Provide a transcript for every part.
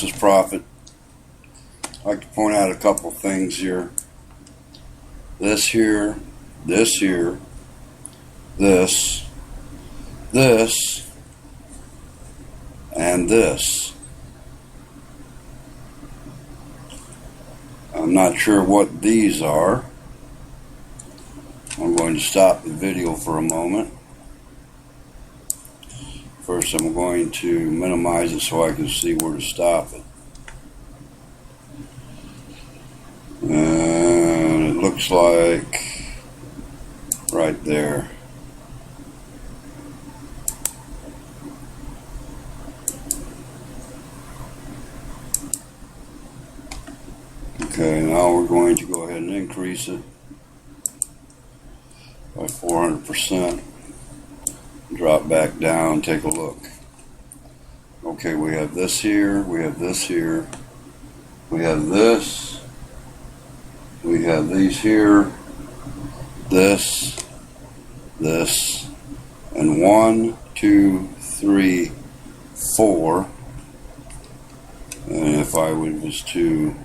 this is profit. I'd like to point out a couple things here. This here, this here, this, and this. I'm not sure what these are. I'm going to stop the video for a moment. First, I'm going to minimize it so I can see where to stop it. And it looks like right there. Okay, now we're going to go ahead and increase it by 400%. Drop back down, take a look. Okay, we have this here, we have this here, we have this, we have these here, this, and 1, 2, 3, 4. And if I was to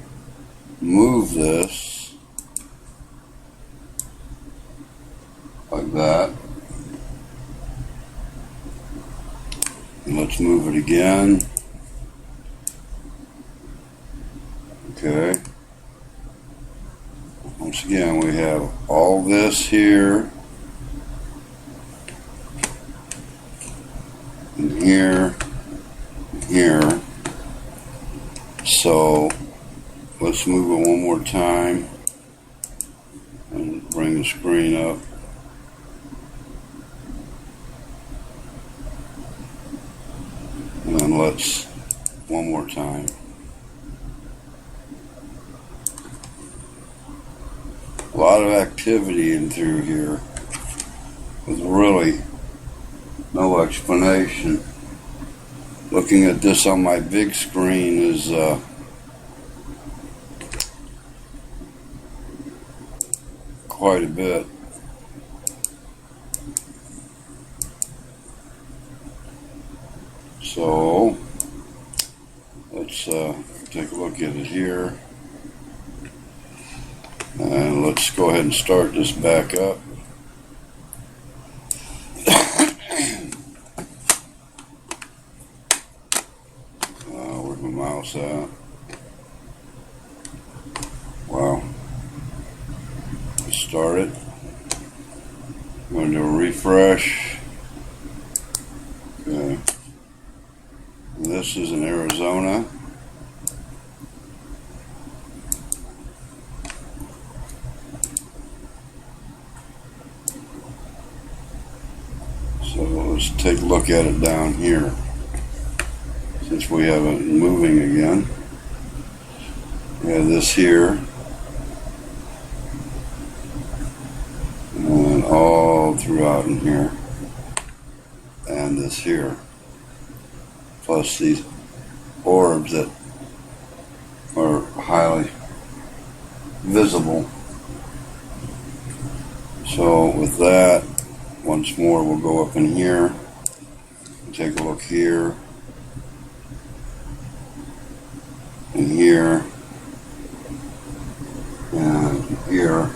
move this like that, and let's move it again. Okay. Once again, we have all this here, and here, and here. So let's move it one more time and bring the screen up. And let's, one more time. A lot of activity in through here with really no explanation. Looking at this on my big screen is quite a bit. So let's take a look at it here, and let's go ahead and start this back up. Where's my mouse at? Wow. Let's start it. I'm going to do a refresh. Okay. This is in Arizona. So let's take a look at it down here, since we have it moving again. We have this here, and all throughout in here, and this here. Plus these orbs that are highly visible. So with that, once more we'll go up in here and take a look here and here and here.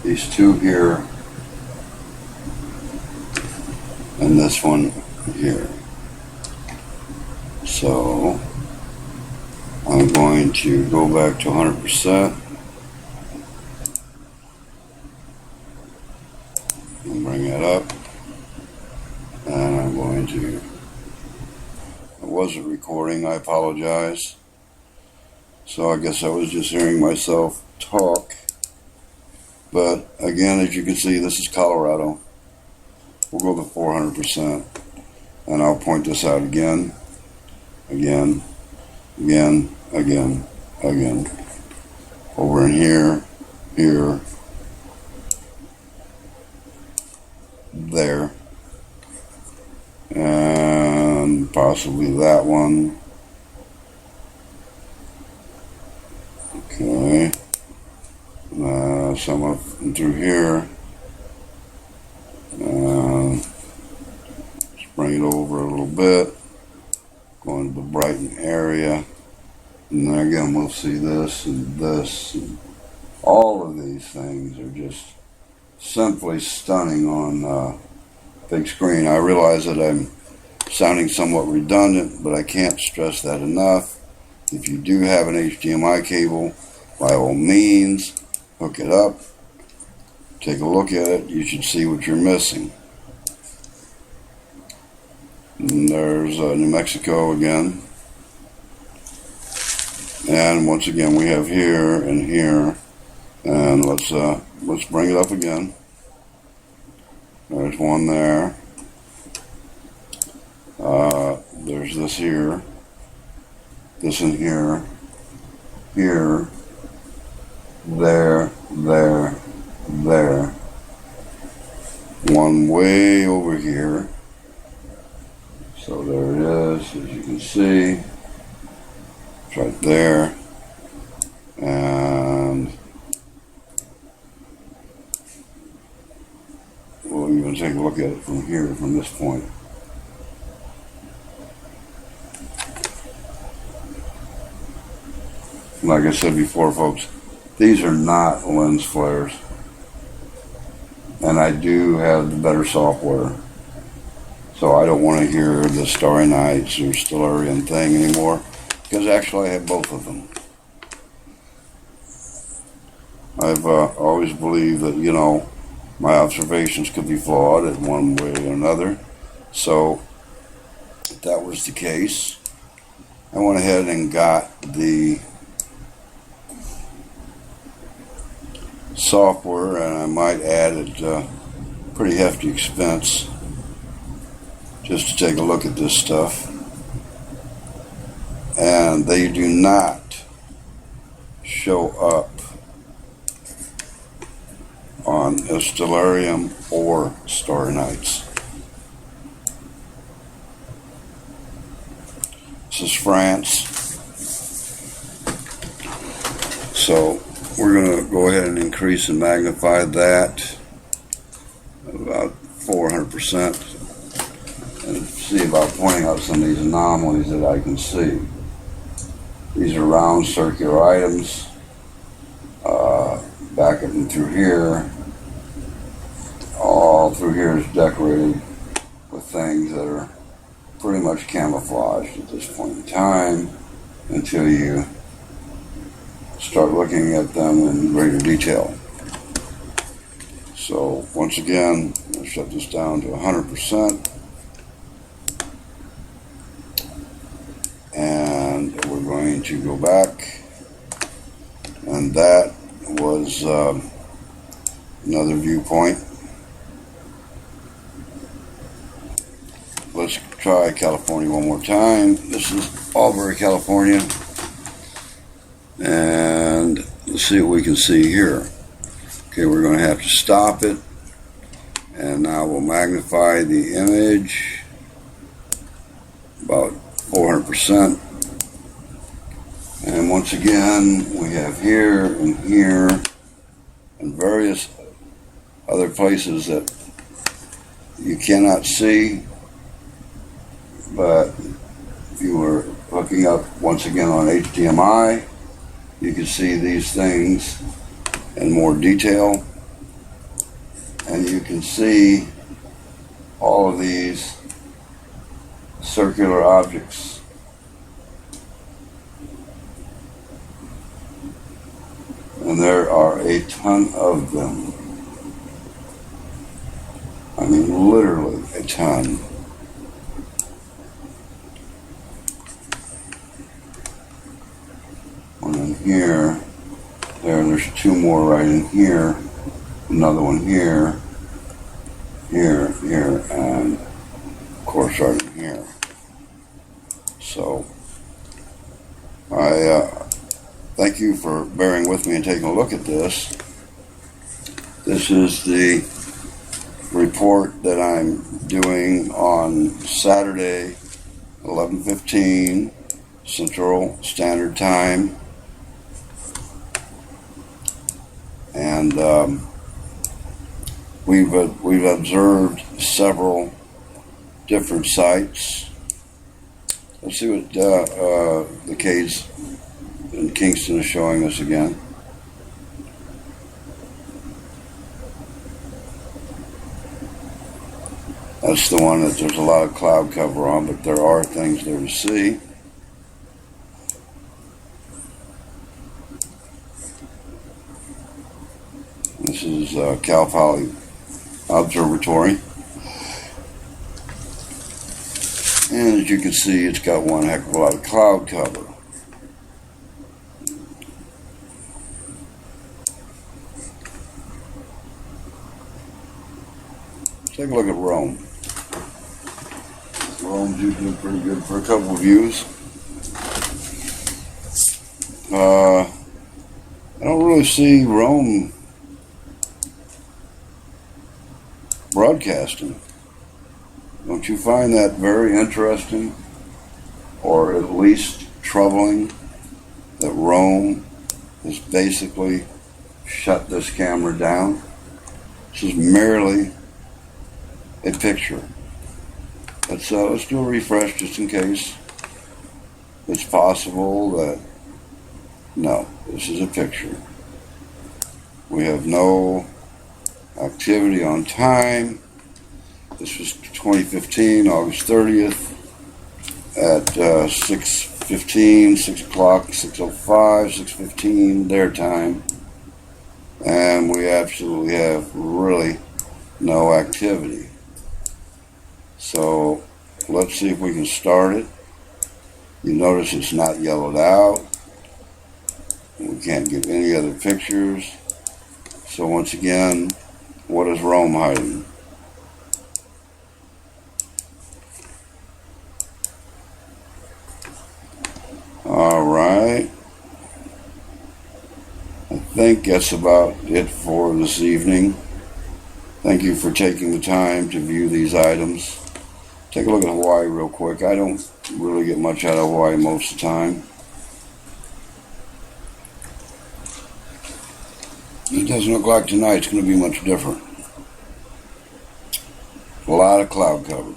These two here and this one here. So I'm going to go back to 100% and bring that up, and I'm going to, I wasn't recording, I apologize. So I guess I was just hearing myself talk. But again, as you can see, this is Colorado. We'll go to 400%, and I'll point this out again. Again, over in here, there, and possibly that one. Okay, some up through here. Just bring it over a little bit. going to the Brighton area. And then again, we'll see this and this. And all of these things are just simply stunning on big screen. I realize that I'm sounding somewhat redundant, but I can't stress that enough. If you do have an HDMI cable, by all means, hook it up. Take a look at it. You should see what you're missing. And there's New Mexico again. And once again, we have here and here. And let's bring it up again. There's one there. There's this here. This in here. Here. There. There. There. One way over here. So there it is, as you can see. It's right there. And we'll even take a look at it from here, from this point. Like I said before, folks, these are not lens flares. And I do have the better software. So I don't want to hear the Starry Nights or Stellarium thing anymore, because actually I have both of them. I've always believed that, you know, my observations could be flawed in one way or another. So if that was the case, I went ahead and got the software, and I might add it pretty hefty expense just to take a look at this stuff. And they do not show up on a Stellarium or Starry Nights. This is France. So we're going to go ahead and increase and magnify that about 400% and see about pointing out some of these anomalies that I can see. These are round circular items. Back up and through here. All through here is decorated with things that are pretty much camouflaged at this point in time until you start looking at them in greater detail. So once again, I'll shut this down to 100%. And we're going to go back. And that was another viewpoint. Let's try California one more time. This is Albury, California. And let's see what we can see here. Okay, we're going to have to stop it. And now we'll magnify the image about 400%. And once again, we have here and here and various other places that you cannot see. But if you were hooking up once again on HDMI, you can see these things in more detail. And you can see all of these circular objects. And there are a ton of them. I mean, literally a ton. One in here. There's two more right in here. Another one here. Here, and of course right in here. So, I thank you for bearing with me and taking a look at this. This is the report that I'm doing on Saturday, 11:15 Central Standard Time. And we've observed several different sites Let's see what the case in Kingston is showing us again. That's the one that there's a lot of cloud cover on, but there are things there to see. This is Cal Poly Observatory. And as you can see, it's got one heck of a lot of cloud cover. Take a look at Rome. Rome's usually pretty good for a couple of views. I don't really see Rome broadcasting. Don't you find that very interesting, or at least troubling, that Rome has basically shut this camera down? This is merely a picture. Let's do a refresh just in case. It's possible that, no, this is a picture. We have no activity on time. This was 2015, August 30th at 6:15, 6 o'clock, 6:05, 6:15 their time. And we absolutely have really no activity. So let's see if we can start it. You notice it's not yellowed out. We can't get any other pictures. So once again, what is Rome hiding? All right. I think that's about it for this evening. Thank you for taking the time to view these items. Take a look at Hawaii real quick. I don't really get much out of Hawaii most of the time. It doesn't look like tonight's going to be much different. A lot of cloud cover.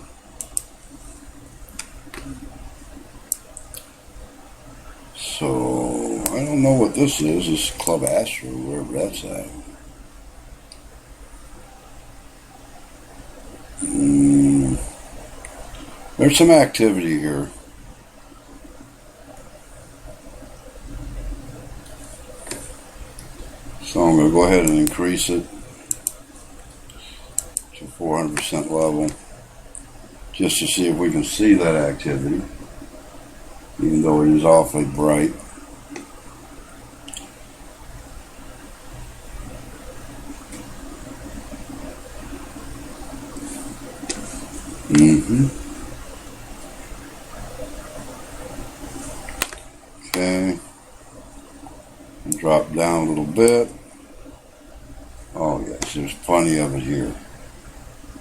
So, I don't know what this is. This is Club Astro, wherever that's at. There's some activity here. So I'm going to go ahead and increase it to 400% level just to see if we can see that activity, even though it is awfully bright. Okay. Drop down a little bit. Oh yes, there's plenty of it here.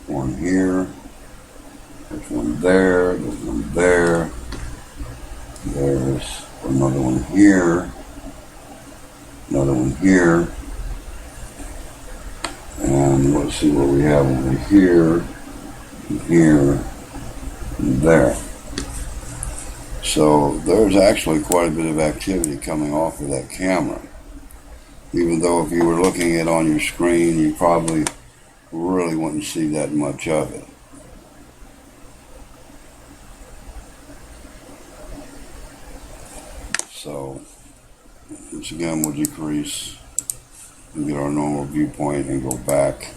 One here. There's one there. There's one there. There's another one here. Another one here. And let's see what we have over here. And here. And there. So there's actually quite a bit of activity coming off of that camera. Even though if you were looking at it on your screen, you probably really wouldn't see that much of it. So once again, we'll decrease and get our normal viewpoint and go back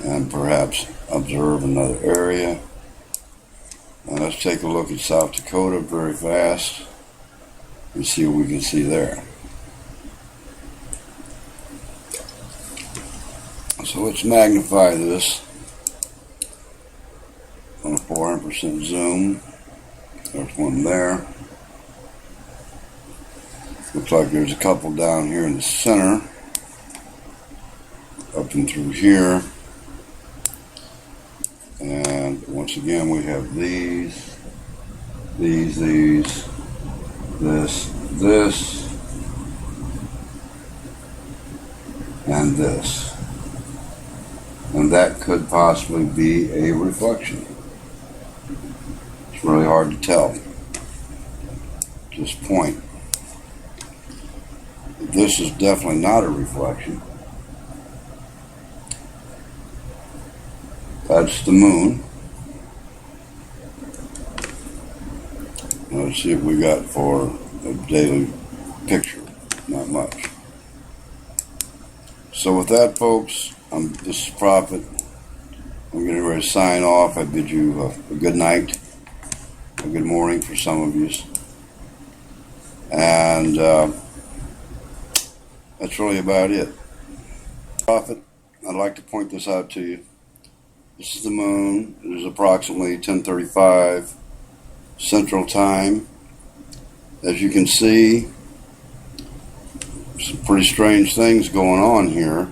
and perhaps observe another area. Now let's take a look at South Dakota very fast and see what we can see there. So let's magnify this on a 400% zoom. There's one there. Looks like there's a couple down here in the center, up and through here. And once again, we have these, this, and this. And that could possibly be a reflection. It's really hard to tell. this point. This is definitely not a reflection. That's the moon. Let's see what we got for a daily picture. Not much. So with that, folks, this is Prophet. I'm getting ready to sign off. I bid you a good night, a good morning for some of you. And that's really about it. Prophet, I'd like to point this out to you. This is the moon. It is approximately 10:35 Central Time. As you can see, some pretty strange things going on here.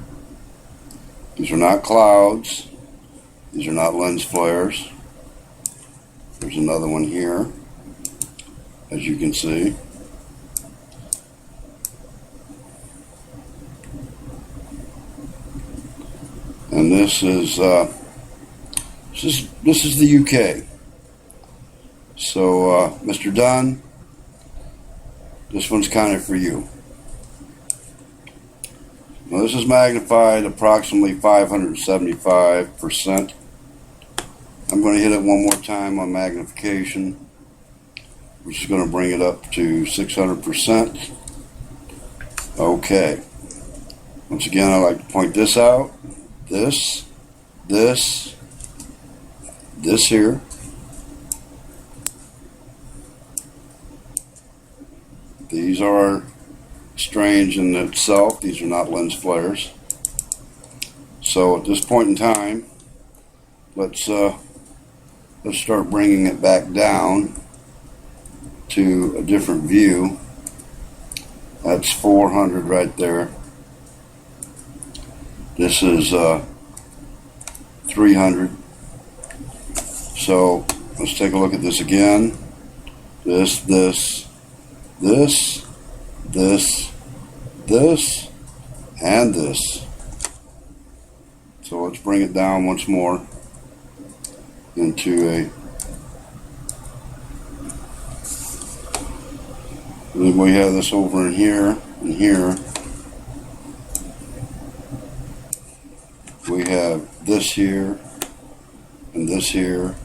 These are not clouds. These are not lens flares. There's another one here, as you can see. And this is the UK. So, Mr. Dunn, this one's kind of for you. Now, this is magnified approximately 575%. I'm going to hit it one more time on magnification, which is going to bring it up to 600%. Okay. Once again, I like to point this out. This here. These are strange in itself. These are not lens flares. So at this point in time, let's start bringing it back down to a different view. That's 400 right there. This is 300. So let's take a look at this again. This, and this. So let's bring it down once more into a. Then we have this over in here and here. We have this here and this here.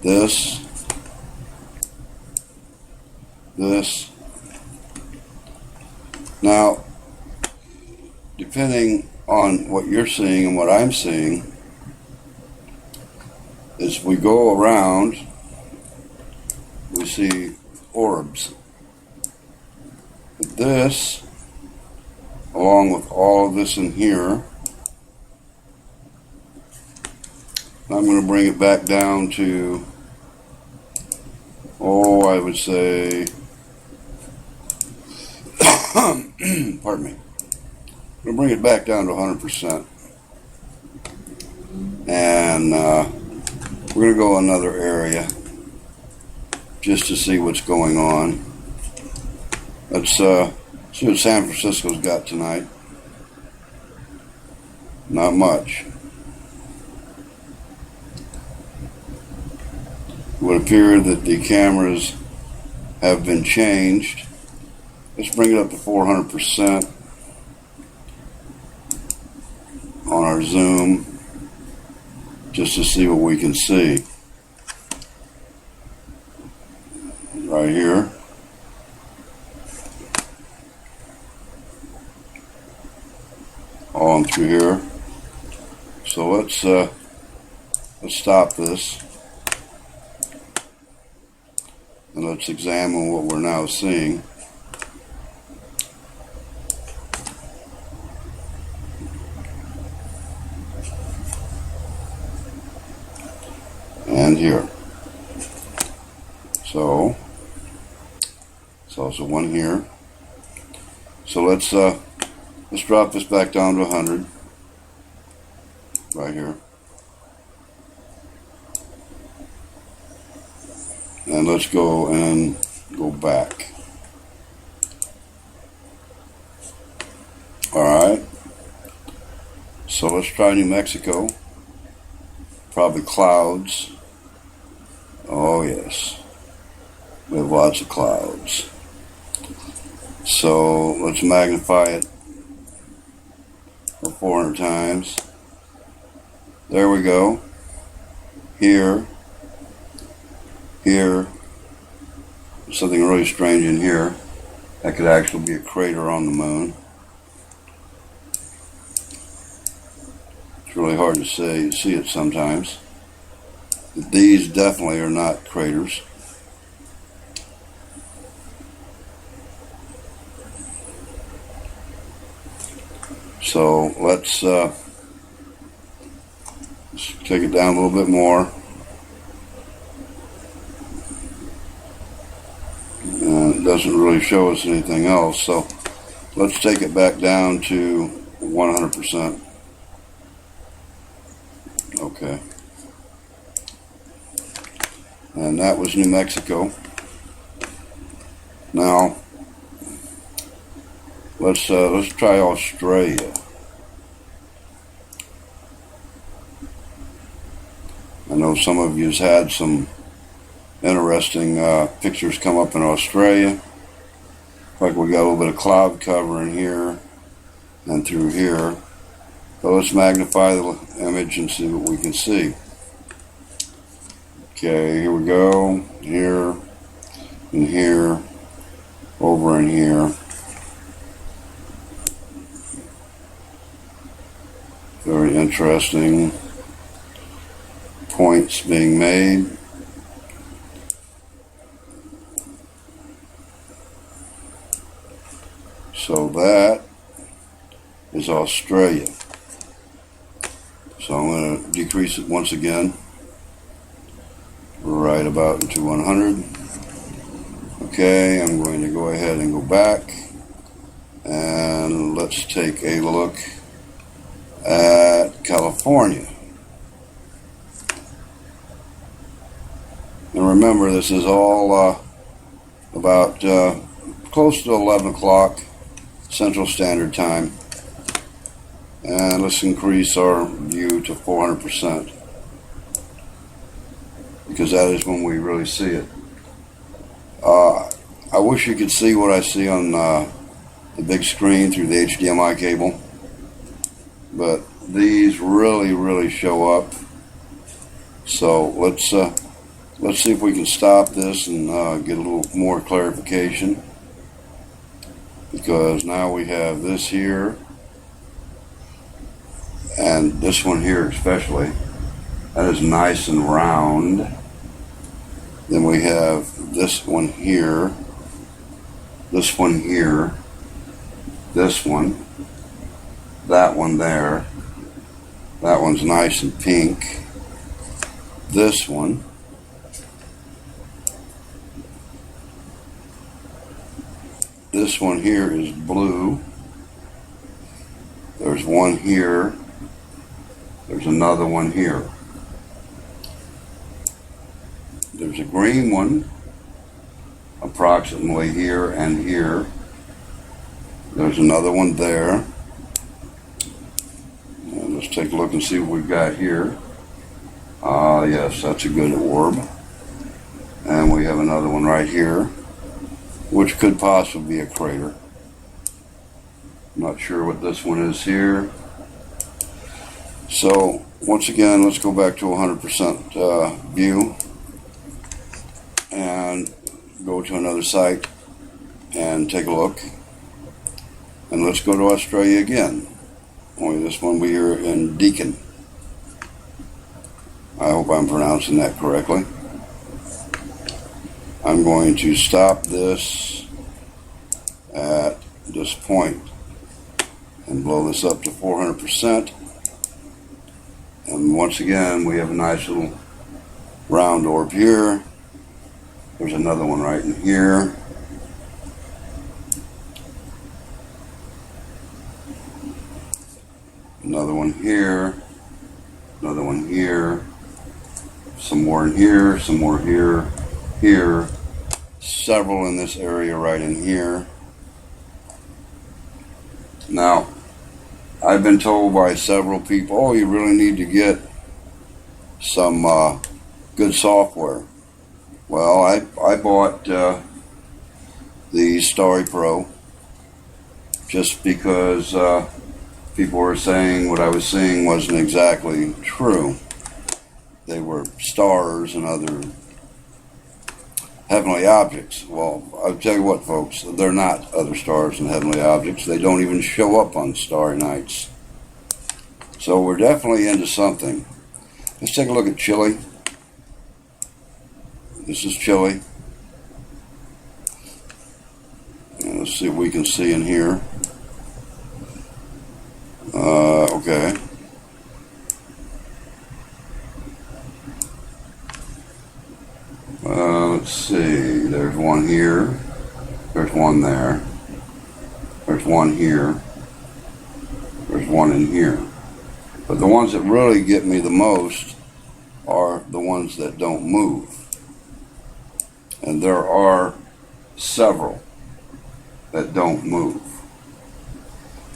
This. Now, depending on what you're seeing and what I'm seeing, as we go around, we see orbs. But this, along with all of this in here, I'm going to bring it back down to, I would say, pardon me. I'm going to bring it back down to 100%. And we're going to go another area just to see what's going on. Let's see what San Francisco's got tonight. Not much. It would appear that the cameras have been changed. Let's bring it up to 400% on our zoom just to see what we can see. Right here. On through here. So let's stop this. And let's examine what we're now seeing. And here. So it's also one here. So let's drop this back down to 100. Right here. And let's go and go back. Alright. So let's try New Mexico. Probably clouds. Oh yes. We have lots of clouds. So let's magnify it for 400 times. There we go. Here. Something really strange in here. That could actually be a crater on the moon. It's really hard to see it sometimes. These definitely are not craters. So let's take it down a little bit more. It doesn't really show us anything else, so let's take it back down to 100%. Okay. And that was New Mexico. Now let's try Australia. I know some of you's had some interesting pictures come up in Australia. Like we got a little bit of cloud cover in here and through here. But let's magnify the image and see what we can see. Okay, here we go. Here and here, over in here. Very interesting points being made. So that is Australia. So I'm going to decrease it once again, right about into 100. Okay, I'm going to go ahead and go back, and let's take a look at California. And remember, this is all about close to 11 o'clock Central Standard Time. And let's increase our view to 400%, because that is when we really see it. I wish you could see what I see on the big screen through the HDMI cable, but these really show up. So let's see if we can stop this and get a little more clarification, because now we have this here and this one here especially. That is nice and round. Then we have this one here, this one here, this one, that one there. That one's nice and pink. This one. This one here is blue. There's one here. There's another one here. There's a green one approximately here and here. There's another one there. And let's take a look and see what we've got here. Yes, that's a good orb. And we have another one right here, which could possibly be a crater. I'm not sure what this one is here. So once again, let's go back to 100% view and go to another site and take a look. And let's go to Australia again. Only this one we are in Deakin. I hope I'm pronouncing that correctly. I'm going to stop this at this point and blow this up to 400%. And once again, we have a nice little round orb here. There's another one right in here. Another one here. Another one here. Some more in here. Some more here. Here. Several in this area right in here. Now, I've been told by several people, oh, you really need to get some good software. Well, I bought the Starry Pro just because people were saying what I was seeing wasn't exactly true. They were stars and other heavenly objects. Well, I'll tell you what, folks, they're not other stars and heavenly objects. They don't even show up on starry nights. So we're definitely into something. Let's take a look at Chile. This is Chile. And let's see what we can see in here. Okay. Let's see. There's one here. There's one there. There's one here. There's one in here. But the ones that really get me the most are the ones that don't move. And there are several that don't move.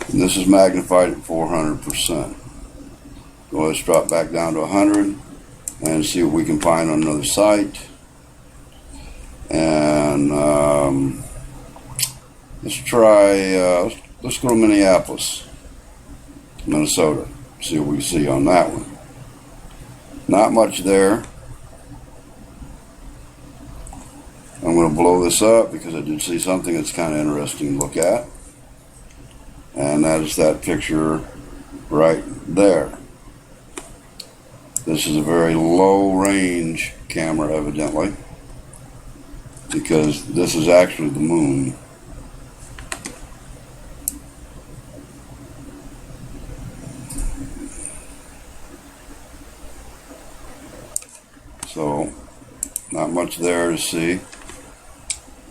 And this is magnified at 400%. So let's drop back down to 100 and see what we can find on another site. And let's try, let's go to Minneapolis, Minnesota. See what we see on that one. Not much there. I'm going to blow this up because I did see something that's kind of interesting to look at. And that is that picture right there. This is a very low range camera, evidently, because this is actually the moon. So, not much there to see.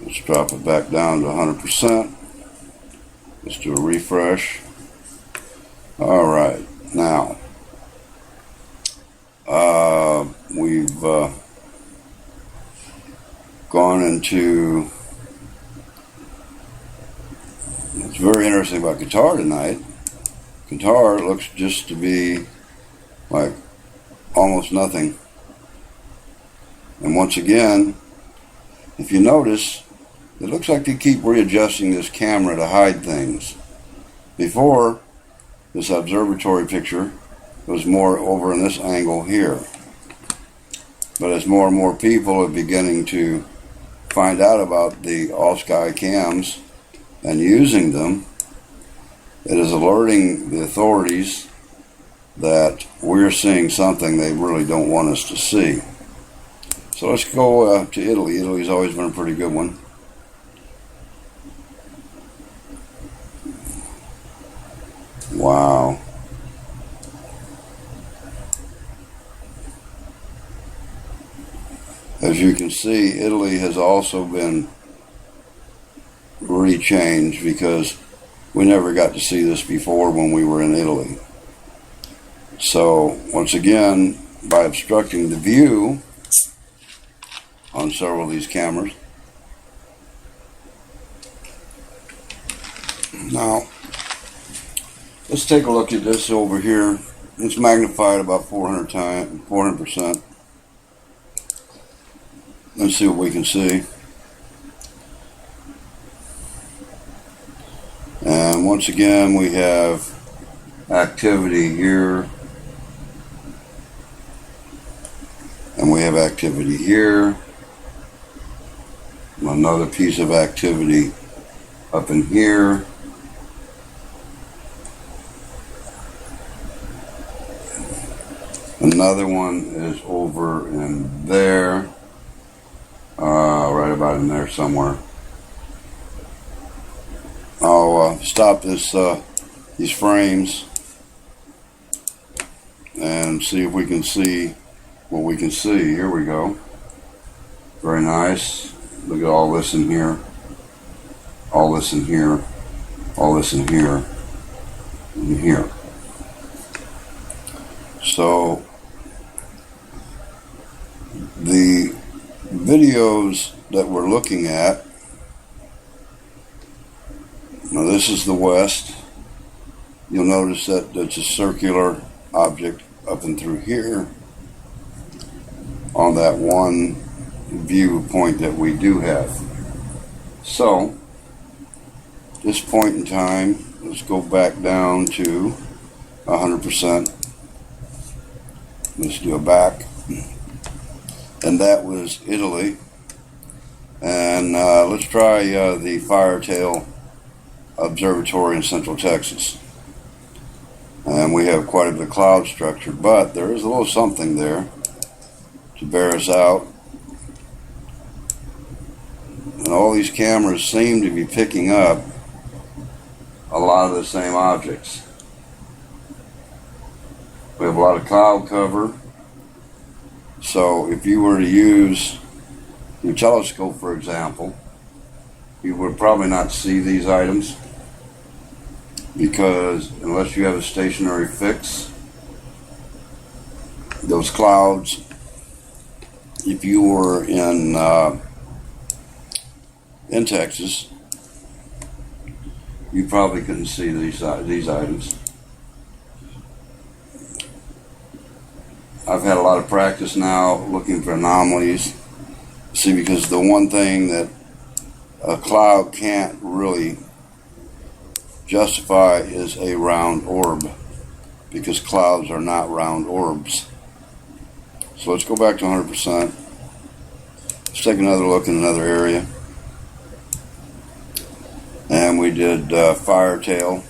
Let's drop it back down to 100%. Let's do a refresh. All right, now we've gone into. It's very interesting about guitar tonight. Guitar looks just to be like almost nothing. And once again, if you notice, it looks like they keep readjusting this camera to hide things. Before, this observatory picture was more over in this angle here. But as more and more people are beginning to find out about the all-sky cams and using them, it is alerting the authorities that we're seeing something they really don't want us to see. So let's go to Italy. Italy's always been a pretty good one. Wow. As you can see, Italy has also been rechanged because we never got to see this before when we were in Italy. So, once again, by obstructing the view on several of these cameras. Now, let's take a look at this over here. It's magnified about 400%. Let's see what we can see. And once again, we have activity here. And we have activity here. Another piece of activity up in here. Another one is over in there. Right about in there somewhere. I'll stop this these frames and see if we can see what we can see. Here we go. Very nice. Look at all this in here. All this in here. All this in here. And here. So the videos that we're looking at, now this is the west. You'll notice that it's a circular object up and through here on that one viewpoint that we do have. So, this point in time, let's go back down to 100%. Let's do a back. And that was Italy. And let's try the Firetail Observatory in Central Texas. And we have quite a bit of cloud structure, but there is a little something there to bear us out. And all these cameras seem to be picking up a lot of the same objects. We have a lot of cloud cover. So if you were to use your telescope, for example, you would probably not see these items, because unless you have a stationary fix, those clouds, if you were in Texas, you probably couldn't see these items. I've had a lot of practice now looking for anomalies. See, because the one thing that a cloud can't really justify is a round orb, because clouds are not round orbs. So let's go back to 100%. Let's take another look in another area. And we did Firetail.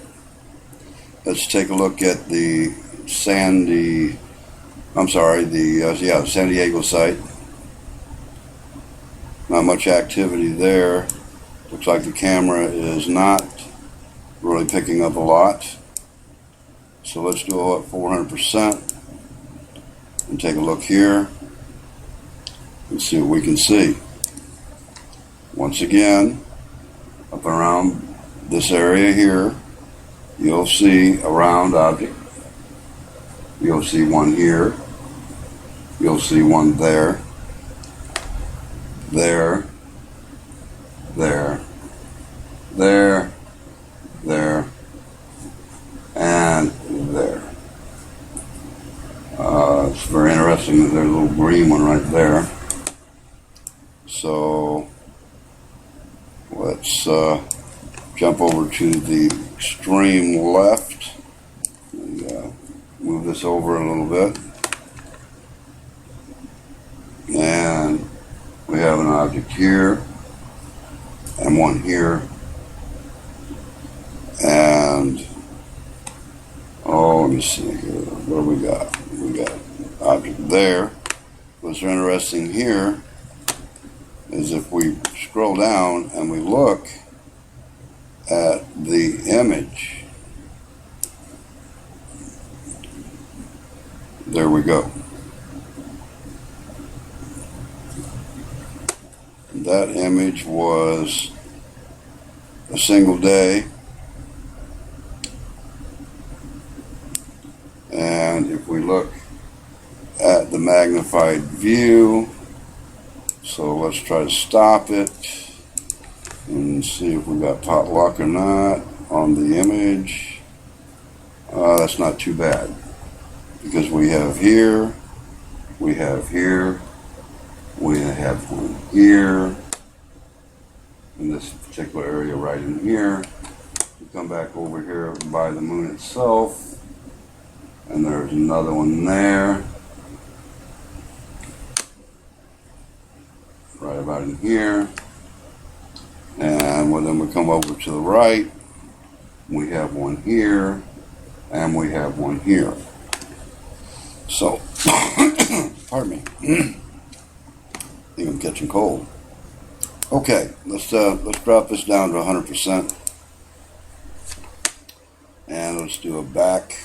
Let's take a look at the San Diego site. Not much activity there. Looks like the camera is not really picking up a lot. So let's do it 400% and take a look here and see what we can see. Once again, up around this area here, you'll see a round object. You'll see one here. You'll see one there. There. There. There. There. And there. It's very interesting that there's a little green one right there. So let's jump over to the extreme left and move this over a little bit. And we have an object here and one here. And let me see here. What do we got? We got an object there. What's interesting here is if we scroll down and we look at the image, there we go. That image was a single day. And if we look at the magnified view, so let's try to stop it and see if we got pot luck or not on the image. That's not too bad, because we have here, we have here, we have one here, in this particular area right in here. We come back over here by the moon itself, and there's another one there, right about in here. And then we come over to the right, we have one here, and we have one here. So, pardon me. I think I'm catching cold. Okay, let's drop this down to 100%, and let's do a back.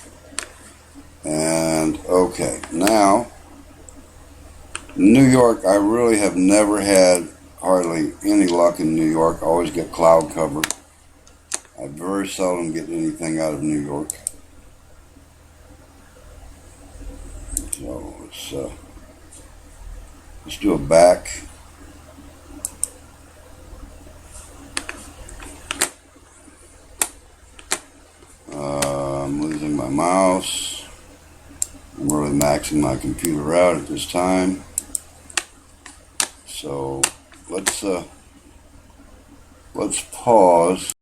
And okay, now New York, I really have never had hardly any luck in New York. I always get cloud cover. I very seldom get anything out of New York. So let's do a back. I'm losing my mouse. I'm really maxing my computer out at this time. So let's pause.